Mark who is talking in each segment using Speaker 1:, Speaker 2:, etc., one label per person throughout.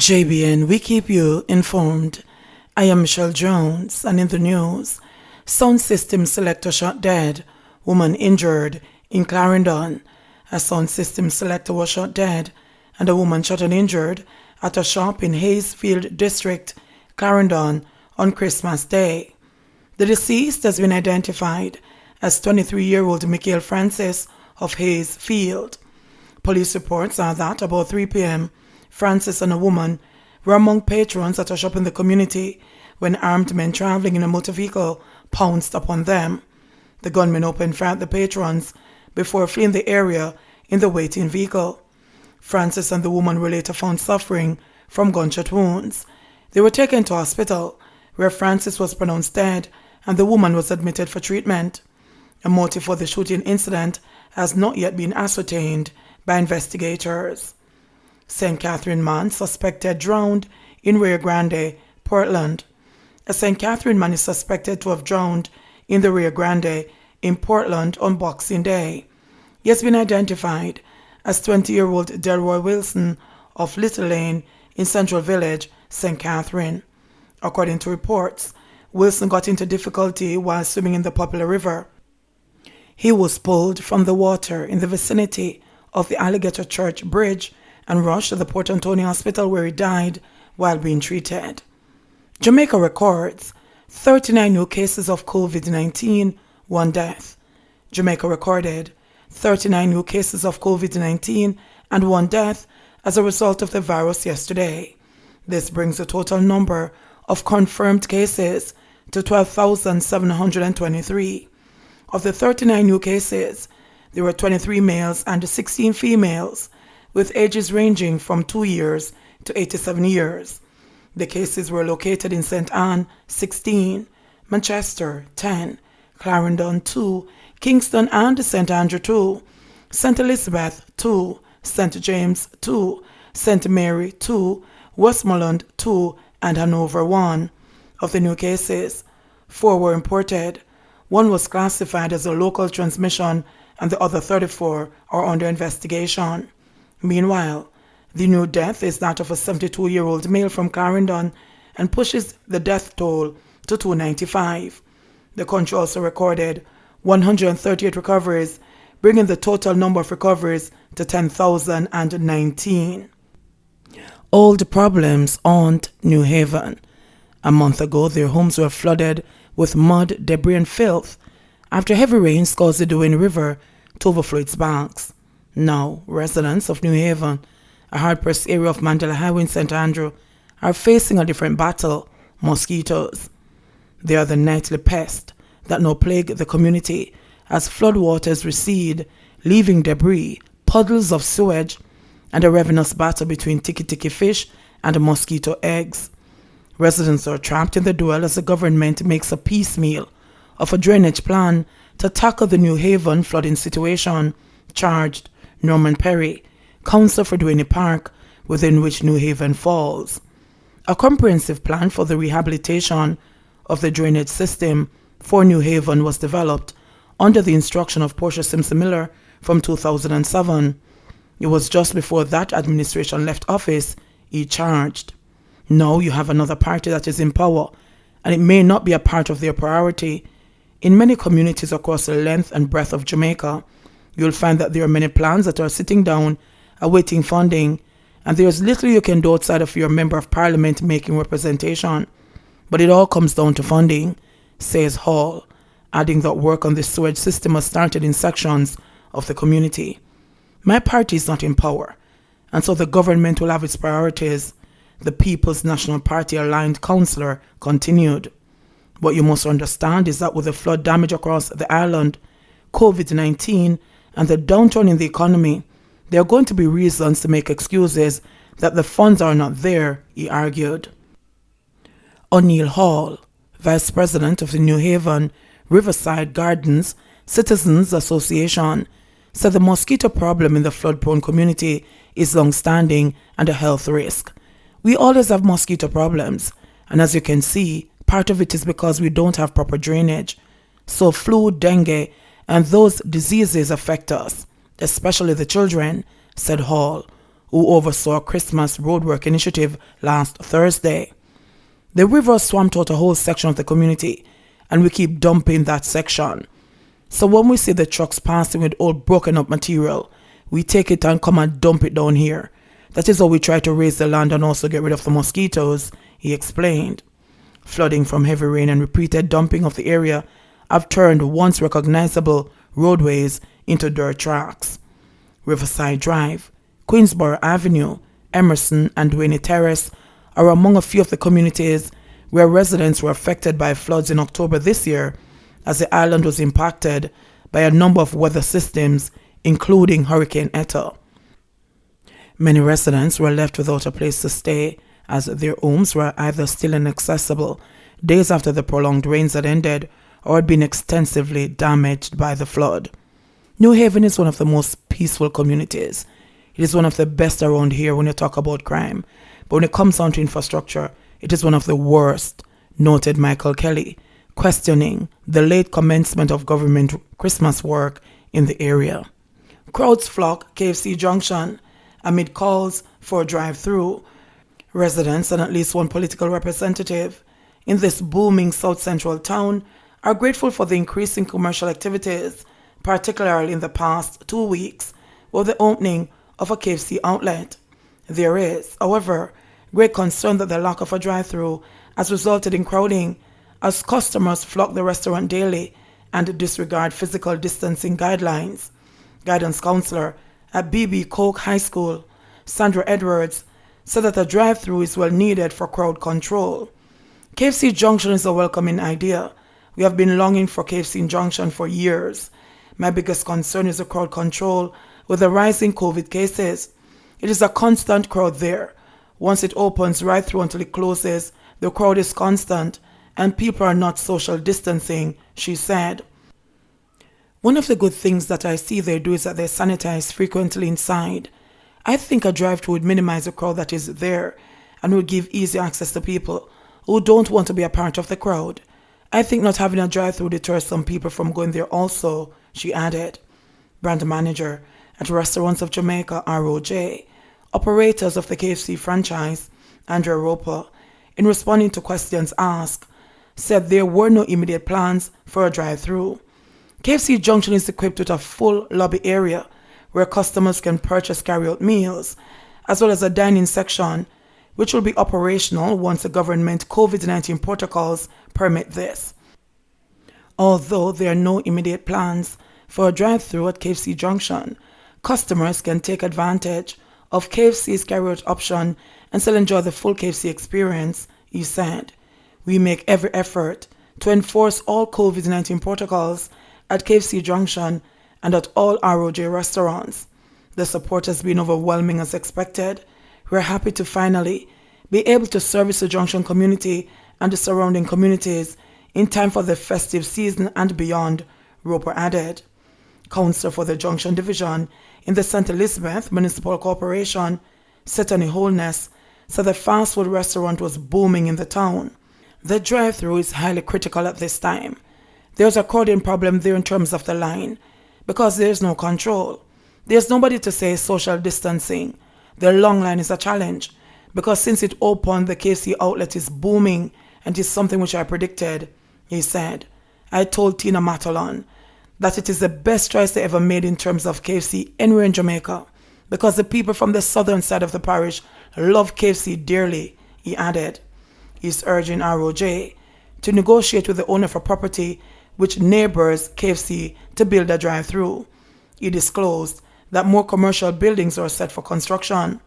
Speaker 1: JBN, we keep you informed. I am Michelle Jones, and in the news, sound system selector shot dead, woman injured in Clarendon. A sound system selector was shot dead, and a woman shot and injured at a shop in Hayesfield District, Clarendon, on Christmas Day. The deceased has been identified as 23-year-old Michael Francis of Hayesfield. Police reports are that about 3 p.m., Francis and a woman were among patrons at a shop in the community when armed men traveling in a motor vehicle pounced upon them. The gunmen opened fire at the patrons before fleeing the area in the waiting vehicle. Francis and the woman were later found suffering from gunshot wounds. They were taken to hospital, where Francis was pronounced dead and the woman was admitted for treatment. A motive for the shooting incident has not yet been ascertained by investigators. St. Catherine man suspected drowned in Rio Grande, Portland. A St. Catherine man is suspected to have drowned in the Rio Grande in Portland on Boxing Day. He has been identified as 20-year-old Delroy Wilson of Little Lane in Central Village, St. Catherine. According to reports, Wilson got into difficulty while swimming in the popular river. He was pulled from the water in the vicinity of the Alligator Church Bridge and rushed to the Port Antonio Hospital, where he died while being treated. Jamaica records 39 new cases of COVID-19, 1 death. Jamaica recorded 39 new cases of COVID-19 and 1 death as a result of the virus yesterday. This brings the total number of confirmed cases to 12,723. Of the 39 new cases, there were 23 males and 16 females, with ages ranging from 2 years to 87 years. The cases were located in St. Anne, 16, Manchester, 10, Clarendon, 2, Kingston and St. Andrew, 2, St. Elizabeth, 2, St. James, 2, St. Mary, 2, Westmoreland, 2, and Hanover, 1. Of the new cases, 4 were imported. 1 was classified as a local transmission, and the other 34 are under investigation. Meanwhile, the new death is that of a 72-year-old male from Clarendon and pushes the death toll to 295. The country also recorded 138 recoveries, bringing the total number of recoveries to 10,019. Old problems haunt New Haven. A month ago, their homes were flooded with mud, debris, and filth after heavy rains caused the Duane River to overflow its banks. Now, residents of New Haven, a hard-pressed area of Mandela Highway in St. Andrew, are facing a different battle: mosquitoes. They are the nightly pest that now plague the community as floodwaters recede, leaving debris, puddles of sewage, and a ravenous battle between tiki-tiki fish and mosquito eggs. Residents are trapped in the duel as the government makes a piecemeal of a drainage plan to tackle the New Haven flooding situation, charged Norman Perry, councillor for Duane Park, within which New Haven falls. A comprehensive plan for the rehabilitation of the drainage system for New Haven was developed under the instruction of Portia Simpson Miller from 2007. It was just before that administration left office, he charged. Now you have another party that is in power, and it may not be a part of their priority. In many communities across the length and breadth of Jamaica, you'll find that there are many plans that are sitting down, awaiting funding, and there's little you can do outside of your member of parliament making representation. But it all comes down to funding, says Hall, adding that work on the sewage system has started in sections of the community. My party is not in power, and so the government will have its priorities, the People's National Party aligned councillor continued. What you must understand is that with the flood damage across the island, COVID-19, and the downturn in the economy, there are going to be reasons to make excuses that the funds are not there, he argued. O'Neill Hall, Vice President of the New Haven Riverside Gardens Citizens Association, said the mosquito problem in the flood-prone community is long-standing and a health risk. We always have mosquito problems, and as you can see, part of it is because we don't have proper drainage. So flu, dengue, and those diseases affect us, especially the children, said Hall, who oversaw a Christmas roadwork initiative last Thursday. The river swamped out a whole section of the community, and we keep dumping that section. So when we see the trucks passing with old broken up material, we take it and come and dump it down here. That is how we try to raise the land and also get rid of the mosquitoes, he explained. Flooding from heavy rain and repeated dumping of the area have turned once recognizable roadways into dirt tracks. Riverside Drive, Queensborough Avenue, Emerson and Duane Terrace are among a few of the communities where residents were affected by floods in October this year, as the island was impacted by a number of weather systems, including Hurricane Eta. Many residents were left without a place to stay, as their homes were either still inaccessible days after the prolonged rains had ended or had been extensively damaged by the flood. New Haven is one of the most peaceful communities. It is one of the best around here when you talk about crime, but when it comes down to infrastructure, it is one of the worst, noted Michael Kelly, questioning the late commencement of government Christmas work in the area. Crowds flock KFC Junction amid calls for a drive-through. Residents and at least one political representative in this booming South Central town are grateful for the increasing commercial activities, particularly in the past 2 weeks, with the opening of a KFC outlet. There is, however, great concern that the lack of a drive-through has resulted in crowding as customers flock the restaurant daily and disregard physical distancing guidelines. Guidance counselor at BB Koch High School, Sandra Edwards, said that a drive-through is well needed for crowd control. KFC Junction is a welcoming idea. We have been longing for KFC Junction for years. My biggest concern is the crowd control with the rising COVID cases. It is a constant crowd there. Once it opens right through until it closes, the crowd is constant and people are not social distancing, she said. One of the good things that I see they do is that they sanitize frequently inside. I think a drive-thru would minimize the crowd that is there and would give easy access to people who don't want to be a part of the crowd. I think not having a drive-thru deters some people from going there also, she added. Brand manager at Restaurants of Jamaica, ROJ, operators of the KFC franchise, Andrea Roper, in responding to questions asked, said there were no immediate plans for a drive-thru. KFC Junction is equipped with a full lobby area where customers can purchase carry-out meals, as well as a dining section, which will be operational once the government COVID-19 protocols permit this. Although there are no immediate plans for a drive-thru at KFC Junction, customers can take advantage of KFC's carry-out option and still enjoy the full KFC experience, he said. We make every effort to enforce all COVID-19 protocols at KFC Junction and at all ROJ restaurants. The support has been overwhelming as expected. We're happy to finally be able to service the Junction community and the surrounding communities in time for the festive season and beyond, Roper added. Councillor for the Junction Division in the St. Elizabeth Municipal Corporation, Setani Holness, said the fast food restaurant was booming in the town. The drive-thru is highly critical at this time. There's a crowding problem there in terms of the line, because there's no control. There's nobody to say social distancing. The long line is a challenge, because since it opened, the KFC outlet is booming, and is something which I predicted, he said. I told Tina Matalon that it is the best choice they ever made in terms of KFC anywhere in Jamaica, because the people from the southern side of the parish love KFC dearly, he added. He's urging ROJ to negotiate with the owner of a property which neighbors KFC to build a drive-thru. He disclosed that more commercial buildings are set for construction.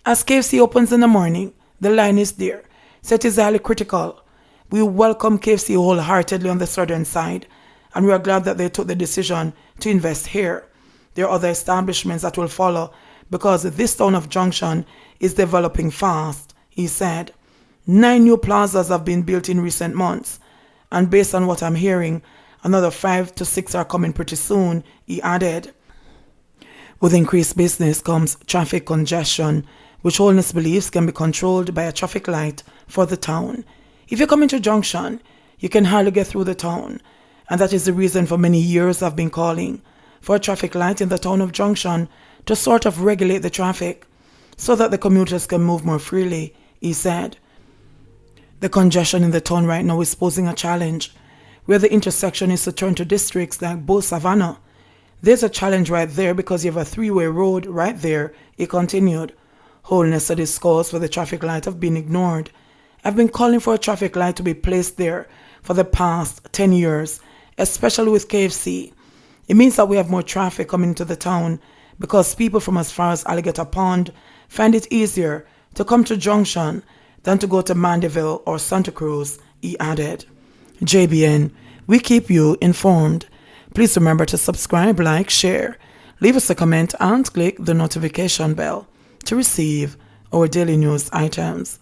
Speaker 1: As KFC opens in the morning, the line is there, so it is highly critical. We welcome KFC wholeheartedly on the southern side, and we are glad that they took the decision to invest here. There are other establishments that will follow because this town of Junction is developing fast, he said. 9 new plazas have been built in recent months, and based on what I'm hearing, another 5 to 6 are coming pretty soon, he added. With increased business comes traffic congestion, which Holness believes can be controlled by a traffic light for the town. If you come into Junction, you can hardly get through the town, and that is the reason for many years I've been calling for a traffic light in the town of Junction to sort of regulate the traffic. so that the commuters can move more freely, he said. The congestion in the town right now is posing a challenge, where the intersection is to turn to districts like Bull Savannah. There's a challenge right there because you have a three-way road right there, he continued. Wholeness to this cause for the traffic light have been ignored. I've been calling for a traffic light to be placed there for the past 10 years, especially with KFC. It means that we have more traffic coming into the town because people from as far as Alligator Pond find it easier to come to Junction than to go to Mandeville or Santa Cruz, he added. JBN, we keep you informed. Please remember to subscribe, like, share, leave us a comment and click the notification bell to receive our daily news items.